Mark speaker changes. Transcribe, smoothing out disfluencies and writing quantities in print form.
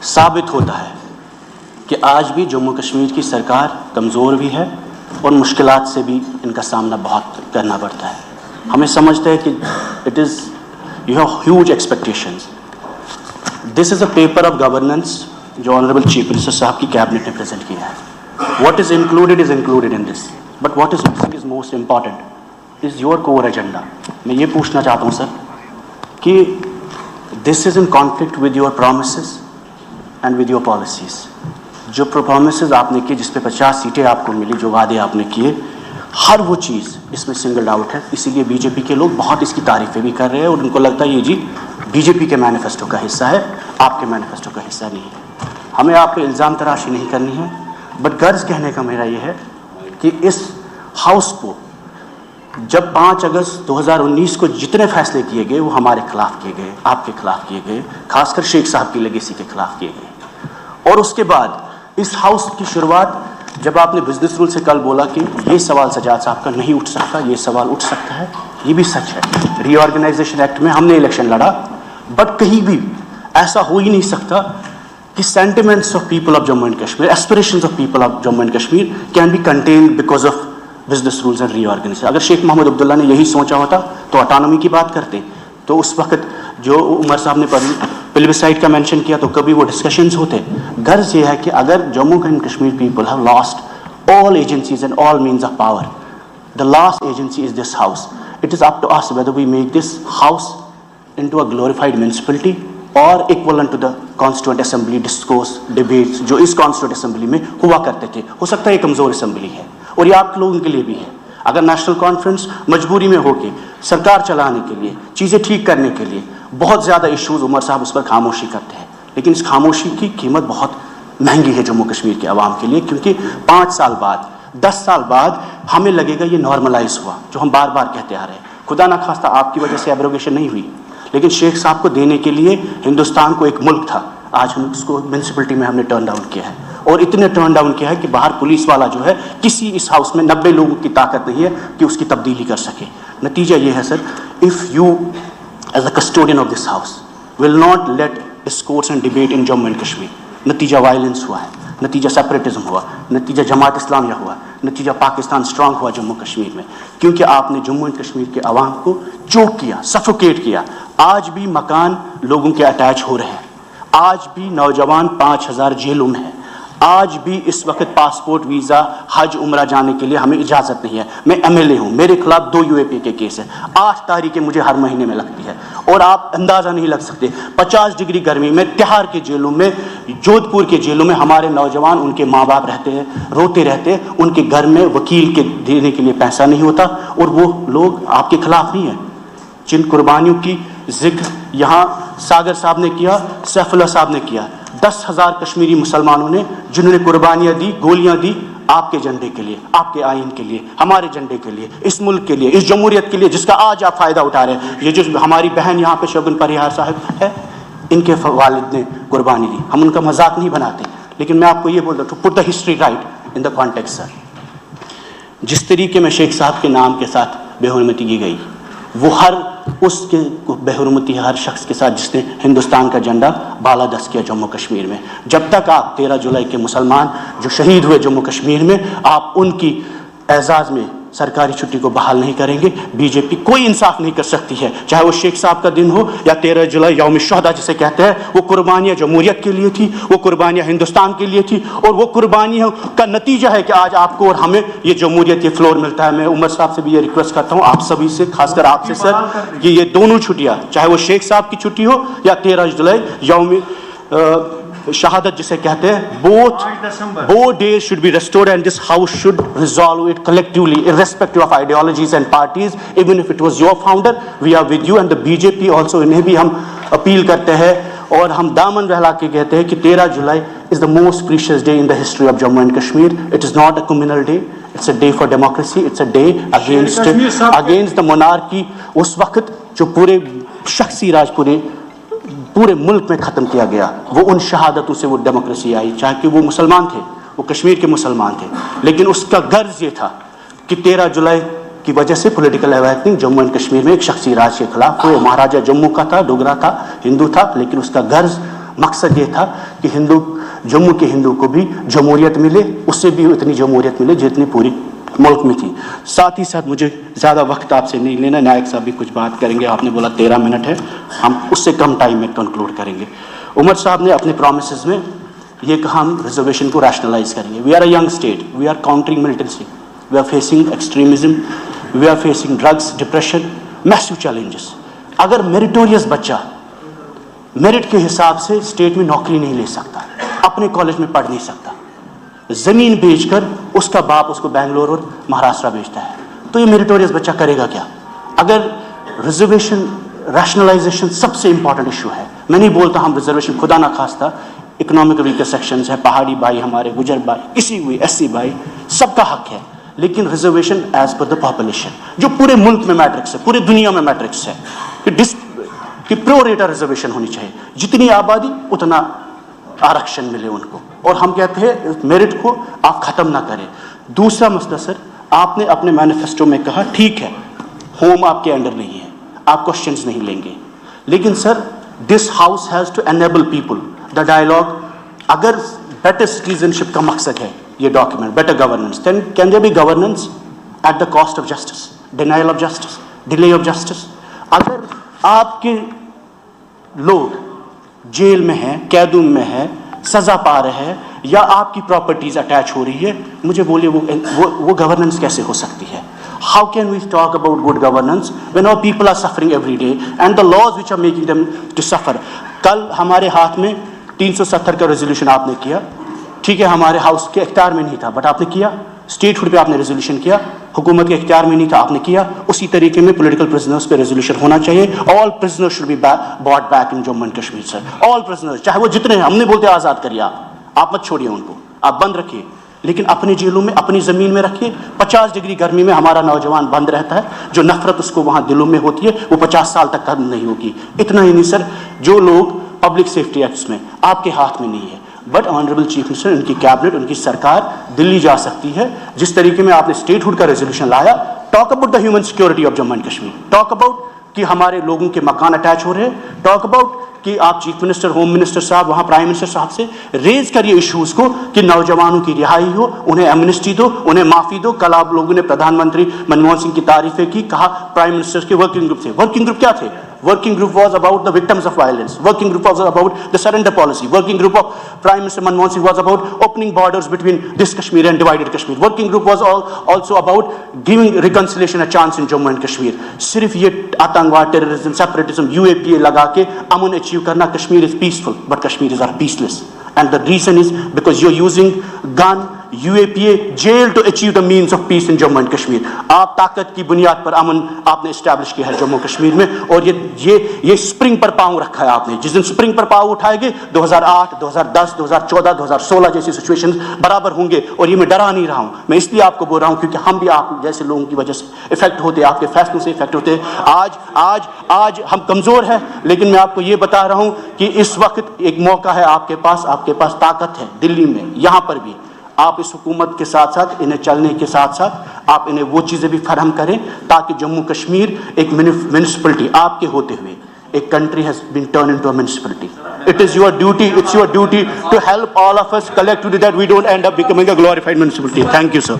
Speaker 1: ثابت ہوتا ہے کہ آج بھی جموں کشمیر کی سرکار کمزور بھی ہے اور مشکلات سے بھی ان کا سامنا بہت کرنا پڑتا ہے. ہمیں سمجھتے ہیں کہ it is you have huge expectations. This is a paper of governance جو آنریبل چیف منسٹر صاحب کی کیبنٹ نے پریزنٹ کیا ہے. What is included in this, but what is missing is most important is your core agenda. میں یہ پوچھنا چاہتا ہوں سر کہ this is in conflict with your promises and with your policies. جو پرومسز آپ نے کیے, جس پہ 50 سیٹیں آپ کو ملی, جو وعدے آپ نے کیے, ہر وہ چیز اس میں سنگلڈ آؤٹ ہے. اسی لیے بی جے پی کے لوگ بہت اس کی تعریفیں بھی کر رہے ہیں اور ان کو لگتا ہے یہ جی بی جے پی کے مینیفیسٹو کا حصہ ہے, آپ کے مینیفیسٹو کا حصہ نہیں ہے. ہمیں آپ پہ الزام تراشی نہیں کرنی ہے, بٹ غرض کہنے کا میرا یہ ہے کہ اس ہاؤس کو جب 5 اگست 2019 کو جتنے فیصلے کیے گئے وہ ہمارے خلاف کیے گئے, آپ کے خلاف کیے گئے, خاص کر شیخ صاحب کی لیگیسی کے خلاف کیے گئے. اور اس کے بعد اس ہاؤس کی شروعات جب آپ نے بزنس رول سے کل بولا کہ یہ سوال سجاد صاحب کا نہیں اٹھ سکتا, یہ سوال اٹھ سکتا ہے, یہ بھی سچ ہے. ری آرگنائزیشن ایکٹ میں ہم نے الیکشن لڑا, بٹ کہیں بھی ایسا ہو ہی نہیں سکتا کہ sentiments of people of Jammu and Kashmir, aspirations of people of Jammu and Kashmir can be contained because of business rules and reorganisation. اگر شیخ محمد عبداللہ نے یہی سوچا ہوتا تو اٹانومی کی بات کرتے. تو اس وقت جو عمر صاحب نے پلبسائٹ کا مینشن کیا تو کبھی وہ ڈسکشنز ہوتے. غرض یہ ہے کہ اگر Jammu and Kashmir people have lost all agencies and all means of power, the last agency is this house. It is up to us whether we make this house into a glorified municipality or equivalent to the constituent assembly discourse debates جو اس constituent assembly میں ہوا کرتے تھے. ہو سکتا ہے یہ کمزور assembly ہے اور یہ آپ لوگوں کے لیے بھی ہے. اگر نیشنل کانفرنس مجبوری میں ہو کے سرکار چلانے کے لیے, چیزیں ٹھیک کرنے کے لیے, بہت زیادہ ایشوز عمر صاحب اس پر خاموشی کرتے ہیں, لیکن اس خاموشی کی قیمت بہت مہنگی ہے جموں کشمیر کے عوام کے لیے, کیونکہ 5 سال بعد 10 سال بعد ہمیں لگے گا یہ نارملائز ہوا, جو ہم بار بار کہتے آ رہے ہیں. خدا نہ خواستہ آپ کی وجہ سے ایبروگیشن نہیں ہوئی, لیکن شیخ صاحب کو دینے کے لیے ہندوستان کو ایک ملک تھا, آج ہم اس کو میونسپلٹی میں ہم نے ٹرن ڈاؤن کیا ہے. اور اتنے ٹرن ڈاؤن کیا ہے کہ باہر پولیس والا جو ہے, کسی اس ہاؤس میں 90 لوگوں کی طاقت نہیں ہے کہ اس کی تبدیلی کر سکے. نتیجہ یہ ہے sir, if you as a custodian of this house will not let discourse and debate in Jammu and Kashmir, نتیجہ وائلنس ہوا ہے, نتیجہ سیپریٹزم ہوا, نتیجہ جماعت اسلامیہ ہوا, نتیجہ پاکستان اسٹرانگ ہوا جموں کشمیر میں, کیونکہ آپ نے جموں اینڈ کشمیر کے عوام کو چوک کیا, سفوکیٹ کیا. آج بھی مکان لوگوں کے اٹیچ ہو رہے ہیں, آج بھی نوجوان 5000 جیلوں میں ہیں, آج بھی اس وقت پاسپورٹ ویزا حج عمرہ جانے کے لیے ہمیں اجازت نہیں ہے. میں MLA ہوں, میرے خلاف 2 UAP کے کیس ہیں, 8 تاریخیں مجھے ہر مہینے میں لگتی ہے, اور آپ اندازہ نہیں لگ سکتے 50 ڈگری گرمی میں تہاڑ کے جیلوں میں, جودھ پور کے جیلوں میں ہمارے نوجوان, ان کے ماں باپ رہتے ہیں, روتے رہتے ہیں, ان کے گھر میں وکیل کے دینے کے لیے پیسہ نہیں ہوتا, اور وہ لوگ آپ کے خلاف نہیں ہیں. جن قربانیوں کی ذکر یہاں ساگر صاحب نے کیا, سیف اللہ صاحب نے کیا, 10,000 کشمیری مسلمانوں نے جنہوں نے قربانیاں دی, گولیاں دی آپ کے جھنڈے کے لیے, آپ کے آئین کے لیے, ہمارے جھنڈے کے لیے, اس ملک کے لیے, اس جمہوریت کے لیے جس کا آج آپ فائدہ اٹھا رہے ہیں. یہ جو ہماری بہن یہاں پہ شگن پریہار صاحب ہے, ان کے والد نے قربانی دی. ہم ان کا مذاق نہیں بناتے, لیکن میں آپ کو یہ بولتا ہوں, to put the history right in the context. Sir, جس طریقے میں شیخ صاحب کے نام کے ساتھ بے حرمتی کی گئی, وہ ہر اس کے بے حرمتی ہر شخص کے ساتھ جس نے ہندوستان کا جھنڈا بالادست کیا جموں کشمیر میں. جب تک آپ 13 جولائی کے مسلمان جو شہید ہوئے جموں کشمیر میں, آپ ان کی اعزاز میں سرکاری چھٹی کو بحال نہیں کریں گے, بی جے پی کوئی انصاف نہیں کر سکتی ہے. چاہے وہ شیخ صاحب کا دن ہو یا 13 جولائی یوم الشہداء جسے کہتے ہیں, وہ قربانیاں جمہوریت کے لیے تھی, وہ قربانیاں ہندوستان کے لیے تھی, اور وہ قربانیوں کا نتیجہ ہے کہ آج آپ کو اور ہمیں یہ جمہوریت, یہ فلور ملتا ہے. میں عمر صاحب سے بھی یہ ریکویسٹ کرتا ہوں, آپ سبھی سے, خاص کر آپ سے سر, کہ یہ دونوں چھٹیاں, چاہے وہ شیخ صاحب کی چھٹی ہو یا 13 جولائی یوم شہادت جسے کہتے ہیں, both days should be restored, and this house should resolve it collectively irrespective of ideologies and parties. Even if it was your founder, we are with you, and the BJP also, انہیں بھی ہم appeal کرتے ہیں اور ہم دامن بہلا کے کہتے ہیں کہ 13 جولائی is the most precious day in the history of Jammu and Kashmir. It is not a communal day, it's a day for democracy, it's a day against the monarchy. اس وقت جو پورے شخصی راج پورے ملک میں ختم کیا گیا, وہ ان شہادتوں سے وہ ڈیموکریسی آئی, چاہے کہ وہ مسلمان تھے, وہ کشمیر کے مسلمان تھے, لیکن اس کا غرض یہ تھا کہ 13 جولائی کی وجہ سے political awakening Jammu and Kashmir میں ایک شخصی راج کے خلاف ہوئے. مہاراجہ جموں کا تھا, ڈوگرا تھا, ہندو تھا, لیکن اس کا غرض مقصد یہ تھا کہ جموں کے ہندو کو بھی جمہوریت ملے, اس سے بھی اتنی جمہوریت ملے جتنی پوری ملک میں تھی. ساتھ ہی ساتھ مجھے زیادہ وقت آپ سے نہیں لینا, نائک صاحب بھی کچھ بات کریں گے, آپ نے بولا 13 منٹ ہے, ہم اس سے کم ٹائم میں کنکلوڈ کریں گے. عمر صاحب نے اپنے پرومسز میں یہ کہا ہم ریزرویشن کو ریشنلائز کریں گے. We are a young state, we are countering militancy, we are facing extremism, we are facing drugs, depression, میسو چیلنجز. اگر میریٹوریس بچہ میرٹ کے حساب سے اسٹیٹ میں نوکری نہیں لے سکتا, اپنے کالج میں پڑھ نہیں سکتا, زمین بیچ کر اس کا باپ اس کو بنگلور اور مہاراشٹر بیچتا ہے, تو یہ میریٹوریس بچہ کرے گا کیا؟ اگر ریزرویشن ریشنلائزیشن سب سے امپورٹنٹ ایشو ہے. میں نہیں بولتا ہم ریزرویشن خدا نہ خواستہ اکنامک ویکر سیکشنز ہیں, پہاڑی بھائی ہمارے, گجر بھائی, کسی ہوئی ایس سی بھائی, سب کا حق ہے, لیکن reservation as per the population جو پورے ملک میں میٹرکس ہے, پورے دنیا میں میٹرکس ہے کہ پرو ریٹا ریزرویشن ہونی چاہیے, جتنی آبادی اتنا آرکشن ملے ان کو. اور ہم کہتے ہیں میرٹ کو آپ ختم نہ کریں. دوسرا مسئلہ سر, آپ نے اپنے مینیفیسٹو میں کہا ٹھیک ہے ہوم آپ کے انڈر نہیں ہے, آپ کوشچنز نہیں لیں گے, لیکن sir this house has to enable people the dialogue. اگر بیٹر سٹیزنشپ کا مقصد ہے یہ document, better governance, then can there be governance at the cost of justice, denial of justice, delay of justice. اگر آپ کے لوگ جیل میں ہیں, قیدوں میں ہیں, سزا پا رہے ہیں, یا آپ کی پراپرٹیز اٹیچ ہو رہی ہے, مجھے بولیے وہ گورننس کیسے ہو سکتی ہے؟ How can we talk about good governance when our people are suffering every day and the laws which are making them to suffer? کل ہمارے ہاتھ میں 370 کا ریزولوشن آپ نے کیا, ٹھیک ہے ہمارے ہاؤس کے اختیار میں نہیں تھا, بٹ آپ نے کیا, اسٹیٹ ہوڈ پہ آپ نے ریزولوشن کیا, حکومت کے اختیار میں نہیں تھا, آپ نے کیا. اسی طریقے میں پولیٹیکل پرزنرز پہ ریزولوشن ہونا چاہیے. All prisoners should be brought back in Jammu and Kashmir sir, all prisoners, چاہے وہ جتنے ہیں, ہم نے بولتے آزاد کریے, آپ مت چھوڑیے ان کو, آپ بند رکھیے, لیکن اپنی جیلوں میں اپنی زمین میں رکھیے. 50 ڈگری گرمی میں ہمارا نوجوان بند رہتا ہے, جو نفرت اس کو وہاں دلوں میں ہوتی ہے وہ 50 سال تک ختم نہیں ہوگی. اتنا ہی نہیں سر, جو لوگ پبلک سیفٹی ایکٹس میں آپ کے ہاتھ میں نہیں ہے, بٹ آنریبل چیف منسٹر, ان کی کیبنٹ, ان کی سرکار دلی جا سکتی ہے. جس طریقے میں آپ نے اسٹیٹ ہوڈ کا ریزولوشن لایا, talk about the human security of Jammu and Kashmir, talk about کہ ہمارے لوگوں کے مکان اٹیچ ہو رہے ہیں, ٹاک اباؤٹ کہ آپ چیف منسٹر, ہوم منسٹر صاحب, وہاں پرائم منسٹر صاحب سے ریز کریے ایشوز کو کہ نوجوانوں کی رہائی ہو, انہیں ایمنسٹی دو, انہیں معافی دو. کل آپ لوگوں نے پردھان منتری منموہن سنگھ کی تعریفیں کی, کہا پرائم منسٹر کے ورکنگ گروپ تھے. ورکنگ گروپ کیا تھے؟ Working group was about the victims of violence. Working group was about the surrender policy. Working group of Prime Minister Manmohan Singh was about opening borders between this Kashmir and divided Kashmir. Working group was also about giving reconciliation a chance in Jammu and Kashmir. صرف یہ آتنکواد, terrorism, سیپریٹزم, UAPA لگا کے امن achieve کرنا. Kashmir is peaceful, but Kashmiris are peaceless. And the reason is because you're using gun, UAPA, jail to achieve the means of peace in Jammu and Kashmir. آپ طاقت کی بنیاد پر امن آپ نے اسٹیبلش کیا ہے جموں کشمیر میں, اور یہ اسپرنگ پر پاؤں رکھا ہے آپ نے. جس دن اسپرنگ پر پاؤں اٹھائے گے 2008, 2010, 2014, 2016 جیسی سچویشن برابر ہوں گے. اور یہ میں ڈرا نہیں رہا ہوں, میں اس لیے آپ کو بول رہا ہوں کیونکہ ہم بھی آپ جیسے لوگوں کی وجہ سے افیکٹ ہوتے, آپ کے فیصلوں سے افیکٹ ہوتے. آج ہم کمزور ہیں, لیکن میں آپ کو یہ بتا رہا ہوں کہ اس وقت ایک موقع ہے آپ کے پاس طاقت ہے دلی میں, یہاں پر بھی. آپ اس حکومت کے ساتھ ساتھ انہیں چلنے کے ساتھ ساتھ آپ انہیں وہ چیزیں بھی فراہم کریں تاکہ جموں کشمیر ایک میونسپلٹی آپ کے ہوتے ہوئے ایک country has been turned into a municipality. It is your duty, it's your duty to help all of us collectively that we don't end up becoming a glorified municipality. Thank you, sir.